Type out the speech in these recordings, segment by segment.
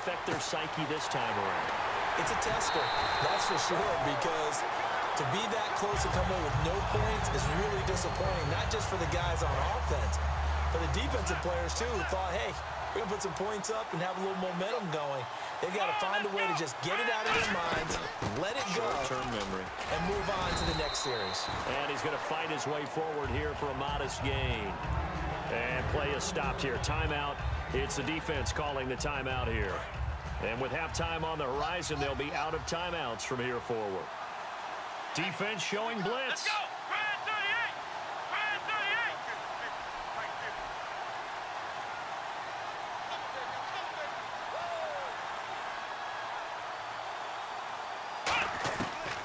affect their psyche this time around? It's a tester, that's for sure, because to be that close to come away with no points is really disappointing, not just for the guys on offense, but the defensive players, too, who thought, hey, we're going to put some points up and have a little momentum going. They've got to find a way to just get it out of their minds, let it go, short-term memory, and move on to the next series. And he's going to fight his way forward here for a modest gain. And play is stopped here. Timeout. It's the defense calling the timeout here. And with halftime on the horizon, they'll be out of timeouts from here forward. Defense showing blitz. Let's go! Brad 38! Brad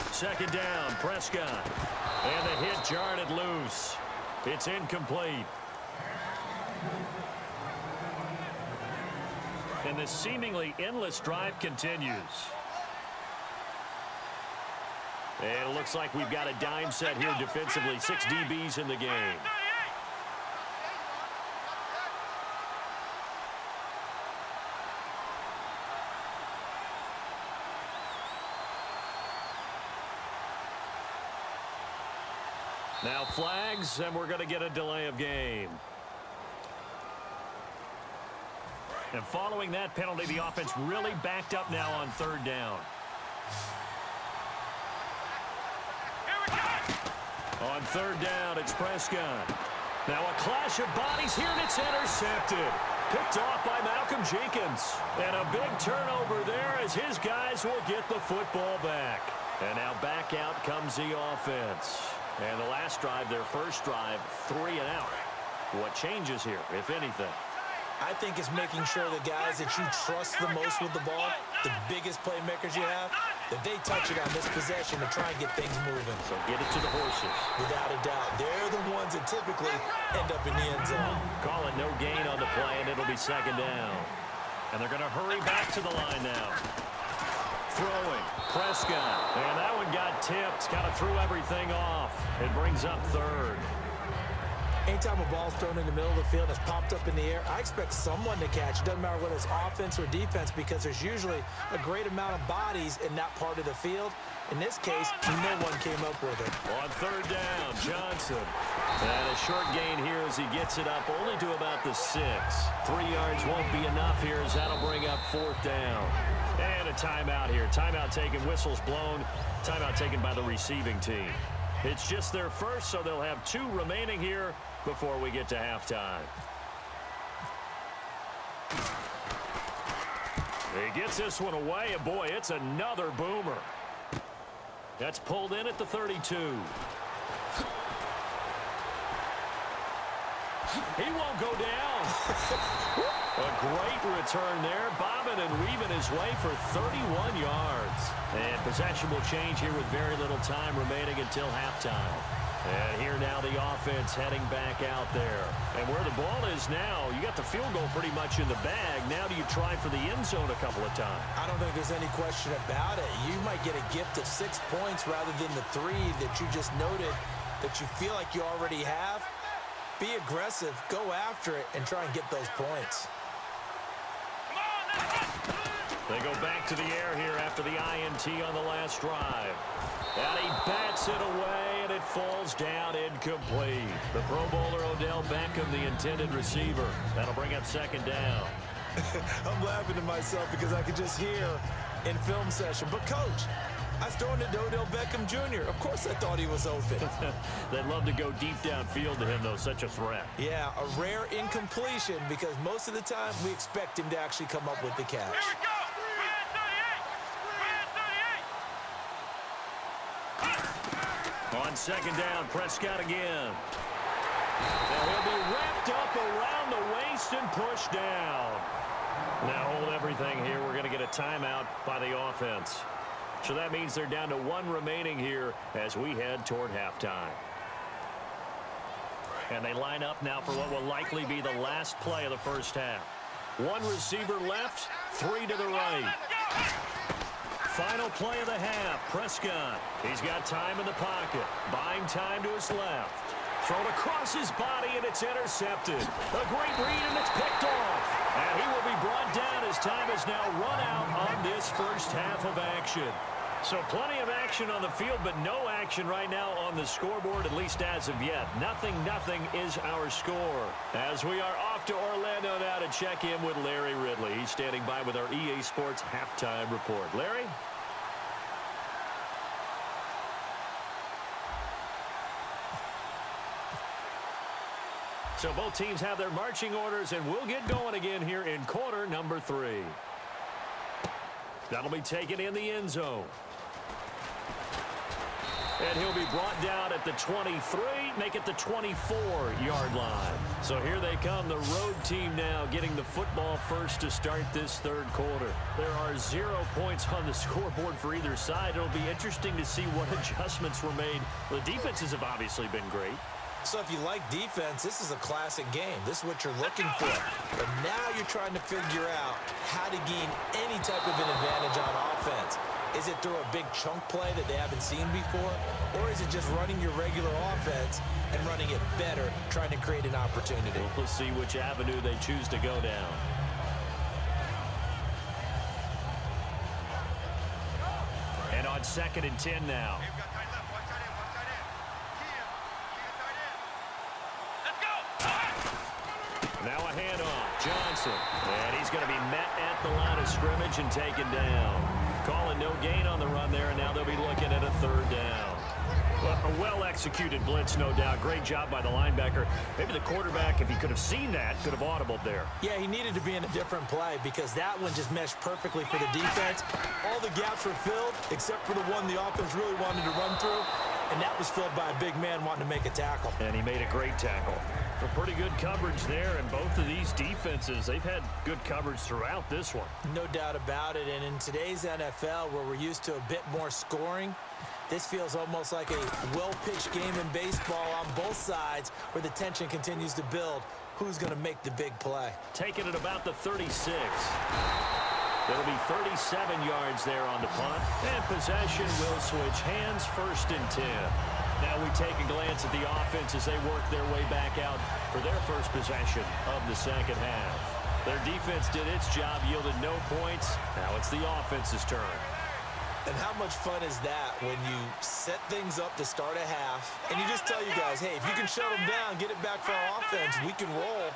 38! Second down, Prescott. And the hit jarred it loose. It's incomplete. And this seemingly endless drive continues. And it looks like we've got a dime set here defensively. 6 DBs in the game. Now flags, and we're going to get a delay of game. And following that penalty, the offense really backed up now on third down. On third down, it's Prescott. Now a clash of bodies here, and it's intercepted. Picked off by Malcolm Jenkins. And a big turnover there as his guys will get the football back. And now back out comes the offense. And the last drive, their first drive, 3 and out. What changes here, if anything? I think it's making sure the guys that you trust the most with the ball, the biggest playmakers you have, that they touch it on this possession to try and get things moving. So get it to the horses. Without a doubt. They're the ones that typically end up in the end zone. Call it no gain on the play, and it'll be second down. And they're going to hurry back to the line now. Throwing, Prescott. And that one got tipped, kind of threw everything off. It brings up third. Anytime a ball's thrown in the middle of the field and it's popped up in the air, I expect someone to catch. It doesn't matter whether it's offense or defense, because there's usually a great amount of bodies in that part of the field. In this case, no one came up with it. On third down, Johnson. And a short gain here as he gets it up only to about the 6. 3 yards won't be enough here as that'll bring up fourth down. And a timeout here. Timeout taken, whistles blown. Timeout taken by the receiving team. It's just their first, so they'll have 2 remaining here before we get to halftime. He gets this one away, and boy, it's another boomer. That's pulled in at the 32. He won't go down. A great return there, bobbing and weaving his way for 31 yards. And possession will change here with very little time remaining until halftime. And here now the offense heading back out there. And where the ball is now, you got the field goal pretty much in the bag. Now do you try for the end zone a couple of times? I don't think there's any question about it. You might get a gift of 6 points rather than the 3 that you just noted that you feel like you already have. Be aggressive, go after it, and try and get those points. They go back to the air here after the INT on the last drive. And he bats it away, and it falls down incomplete. The Pro Bowler Odell Beckham, the intended receiver. That'll bring up second down. I'm laughing to myself because I could just hear in film session. But, Coach, I was throwing it to Odell Beckham Jr. Of course I thought he was open. They'd love to go deep downfield to him, though. Such a threat. Yeah, a rare incompletion because most of the time we expect him to actually come up with the catch. Here we go! Brad 38! Brad 38! On second down, Prescott again. Now he'll be wrapped up around the waist and pushed down. Now hold everything here. We're going to get a timeout by the offense. So that means they're down to 1 remaining here as we head toward halftime. And they line up now for what will likely be the last play of the first half. 1 receiver left, 3 to the right. Final play of the half, Prescott. He's got time in the pocket, buying time to his left. Thrown across his body, and it's intercepted. A great read, and it's picked off. And he will be brought down as time is now run out on this first half of action. So plenty of action on the field, but no action right now on the scoreboard, at least as of yet. 0-0 is our score. As we are off to Orlando now to check in with Larry Ridley. He's standing by with our EA Sports halftime report. Larry? So both teams have their marching orders, and we'll get going again here in quarter number 3. That'll be taken in the end zone. And he'll be brought down at the 23, make it the 24-yard line. So here they come, the road team now getting the football first to start this third quarter. There are 0 points on the scoreboard for either side. It'll be interesting to see what adjustments were made. The defenses have obviously been great. So if you like defense, this is a classic game. This is what you're looking for. But now you're trying to figure out how to gain any type of an advantage on offense. Is it through a big chunk play that they haven't seen before? Or is it just running your regular offense and running it better, trying to create an opportunity? We'll see which avenue they choose to go down. And on 2nd and 10 now. Now a handoff. Johnson. And he's going to be met at the line of scrimmage and taken down. Calling no gain on the run there, and now they'll be looking at a 3rd down. Well, a well-executed blitz, no doubt. Great job by the linebacker. Maybe the quarterback, if he could have seen that, could have audibled there. Yeah, he needed to be in a different play because that one just meshed perfectly for the defense. All the gaps were filled except for the one the offense really wanted to run through, and that was filled by a big man wanting to make a tackle. And he made a great tackle. A pretty good coverage there, and both of these defenses, they've had good coverage throughout this one. No doubt about it, and in today's NFL, where we're used to a bit more scoring, this feels almost like a well-pitched game in baseball on both sides where the tension continues to build. Who's going to make the big play? Taking it about the 36. It'll be 37 yards there on the punt, and possession will switch hands, 1st and 10. Now we take a glance at the offense as they work their way back out for their first possession of the second half. Their defense did its job, yielded no points. Now it's the offense's turn. And how much fun is that when you set things up to start a half, and you just tell you guys, hey, if you can shut them down, get it back for our offense, we can roll.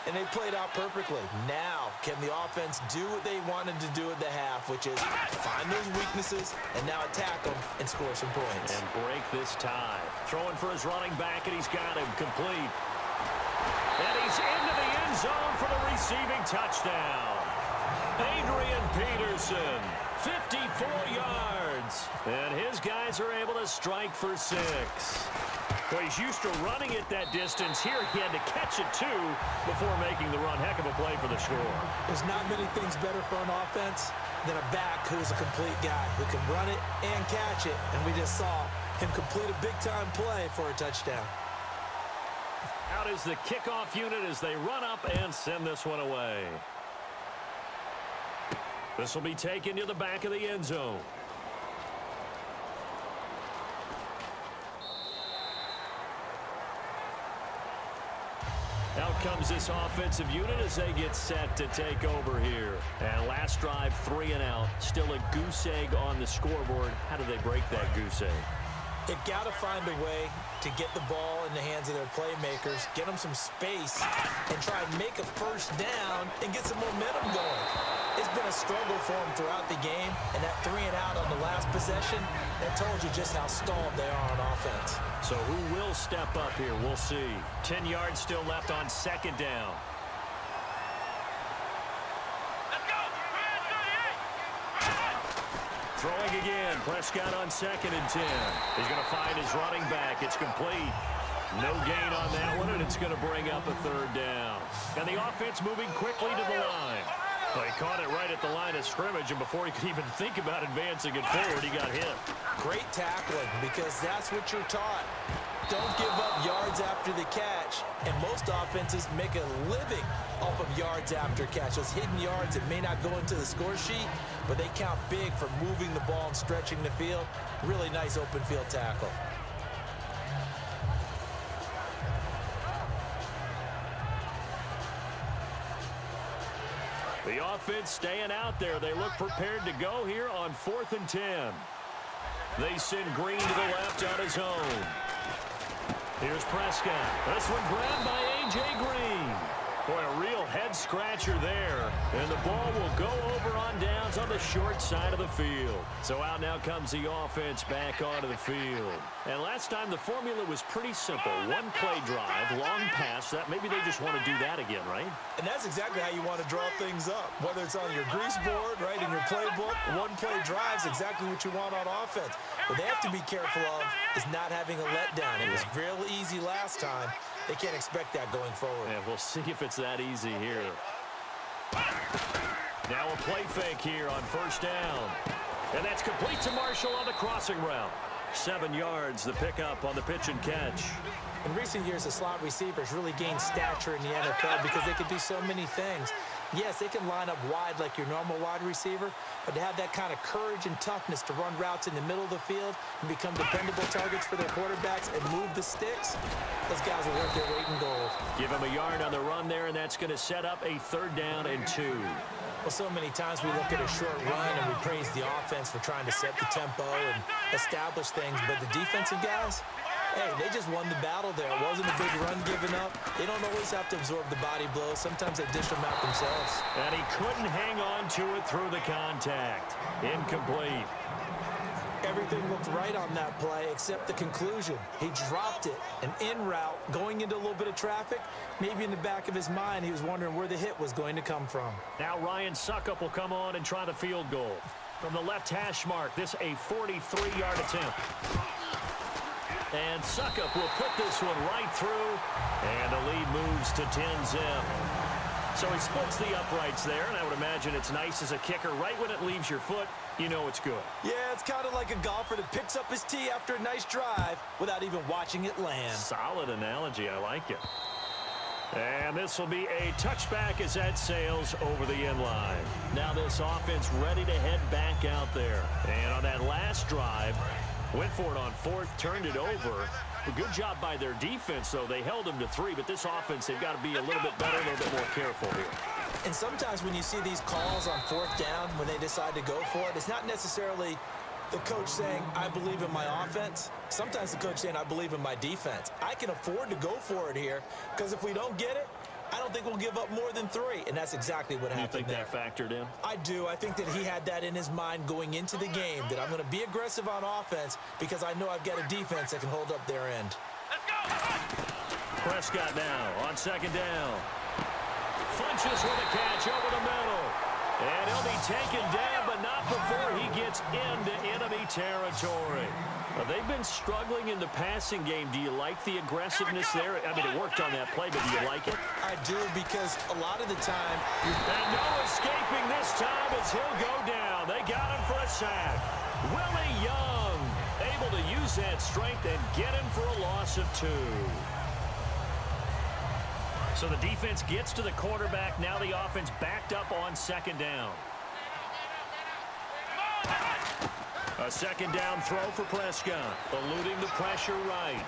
And they played out perfectly. Now, can the offense do what they wanted to do at the half, which is find those weaknesses and now attack them and score some points. And break this tie. Throwing for his running back, and he's got him complete. And he's into the end zone for the receiving touchdown. Adrian Peterson, 54 yards. And his guys are able to strike for 6. Well, he's used to running it that distance. Here he had to catch it, too, before making the run. Heck of a play for the score. There's not many things better for an offense than a back who's a complete guy who can run it and catch it. And we just saw him complete a big-time play for a touchdown. Out is the kickoff unit as they run up and send this one away. This will be taken to the back of the end zone. Out comes this offensive unit as they get set to take over here. And last drive, 3 and out. Still a goose egg on the scoreboard. How do they break that goose egg? They've got to find a way to get the ball in the hands of their playmakers, get them some space, and try and make a first down and get some momentum going. It's been a struggle for them throughout the game, and that 3 and out on the last possession, that told you just how stalled they are on offense. So who will step up here? We'll see. 10 yards still left on 2nd down. Let's go. Throwing again. Prescott on 2nd and 10. He's going to find his running back. It's complete. No gain on that one, and it's going to bring up a 3rd down. And the offense moving quickly to the line. They caught it right at the line of scrimmage, and before he could even think about advancing it forward, he got hit. Great tackling, because that's what you're taught. Don't give up yards after the catch, and most offenses make a living off of yards after catch. Those hidden yards that may not go into the score sheet, but they count big for moving the ball and stretching the field. Really nice open field tackle. The offense staying out there. They look prepared to go here on 4th and 10. They send Green to the left on his own. Here's Prescott. This one grabbed by A.J. Green. Boy, a real head-scratcher there. And the ball will go over on downs on the short side of the field. So out now comes the offense back onto the field. And last time the formula was pretty simple. One play drive, long pass. That maybe they just want to do that again, right? And that's exactly how you want to draw things up. Whether it's on your grease board, right, in your playbook, one play drive is exactly what you want on offense. What they have to be careful of is not having a letdown. It was real easy last time. They can't expect that going forward. Yeah, we'll see if it's that easy here. Now a play fake here on 1st down. And that's complete to Marshall on the crossing route. 7 yards, the pickup on the pitch and catch. In recent years, the slot receivers really gained stature in the NFL because they can do so many things. Yes, they can line up wide like your normal wide receiver, but to have that kind of courage and toughness to run routes in the middle of the field and become dependable targets for their quarterbacks and move the sticks, those guys are worth their weight in gold. Give him a yard on the run there, and that's going to set up a 3rd down and 2. Well, so many times we look at a short run and we praise the offense for trying to set the tempo and establish things, but the defensive guys, hey, they just won the battle there. It wasn't a big run given up. They don't always have to absorb the body blows. Sometimes they dish them out themselves. And he couldn't hang on to it through the contact. Incomplete. Everything looked right on that play except the conclusion. He dropped it, an in route, going into a little bit of traffic. Maybe in the back of his mind, he was wondering where the hit was going to come from. Now Ryan Suckup will come on and try the field goal. From the left hash mark, this a 43-yard attempt. And Suckup will put this one right through, and the lead moves to 10-zip. So he splits the uprights there, and I would imagine it's nice as a kicker. Right when it leaves your foot, you know it's good. Yeah, it's kind of like a golfer that picks up his tee after a nice drive without even watching it land. Solid analogy. I like it. And this will be a touchback as that sails over the end line. Now this offense ready to head back out there. And on that last drive, went for it on 4th, turned it over. A good job by their defense, though. They held them to 3, but this offense, they've got to be a little bit better, a little bit more careful here. And sometimes when you see these calls on 4th down, when they decide to go for it, it's not necessarily the coach saying, I believe in my offense. Sometimes the coach saying, I believe in my defense. I can afford to go for it here because if we don't get it, I don't think we'll give up more than 3, and that's exactly what happened there. You think that factored in? I do. I think that he had that in his mind going into the game, that I'm going to be aggressive on offense because I know I've got a defense that can hold up their end. Let's go. Prescott now on 2nd down. Funches with a catch over the middle. And he'll be taken down, but not before he gets into enemy territory. They've been struggling in the passing game. Do you like the aggressiveness there? I mean, it worked on that play, but do you like it? I do, because a lot of the time... And no escaping this time as he'll go down. They got him for a sack. Willie Young able to use that strength and get him for a loss of 2. So the defense gets to the quarterback. Now the offense backed up on 2nd down. A 2nd down throw for Prescott. Eluding the pressure right.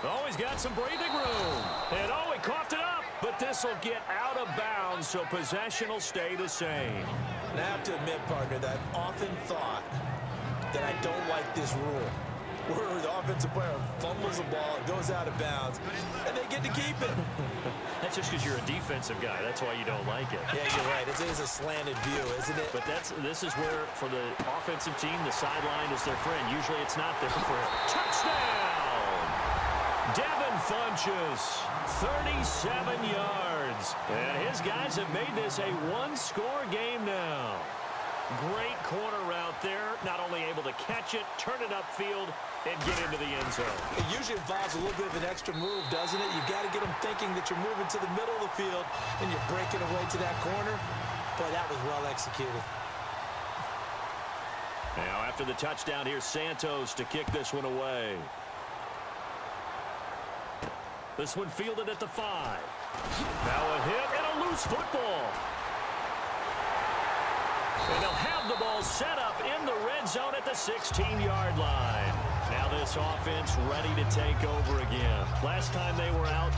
Oh, he's got some breathing room. And oh, he coughed it up. But this will get out of bounds, so possession will stay the same. And I have to admit, partner, that I've often thought that I don't like this rule, where the offensive player fumbles the ball, it goes out of bounds, and they get to keep it. That's just because you're a defensive guy. That's why you don't like it. Yeah, you're right. It is a slanted view, isn't it? But this is where, for the offensive team, the sideline is their friend. Usually it's not their friend. Touchdown! Devin Funches, 37 yards. And his guys have made this a one-score game now. Great corner route there. Not only able to catch it, turn it upfield, and get into the end zone. It usually involves a little bit of an extra move, doesn't it? You've got to get them thinking that you're moving to the middle of the field and you're breaking away to that corner. Boy, that was well executed. Now, after the touchdown, here's Santos to kick this one away. This one fielded at the 5. Now a hit and a loose football. And they'll have the ball set up in the red zone at the 16-yard line. Now this offense ready to take over again. Last time they were out,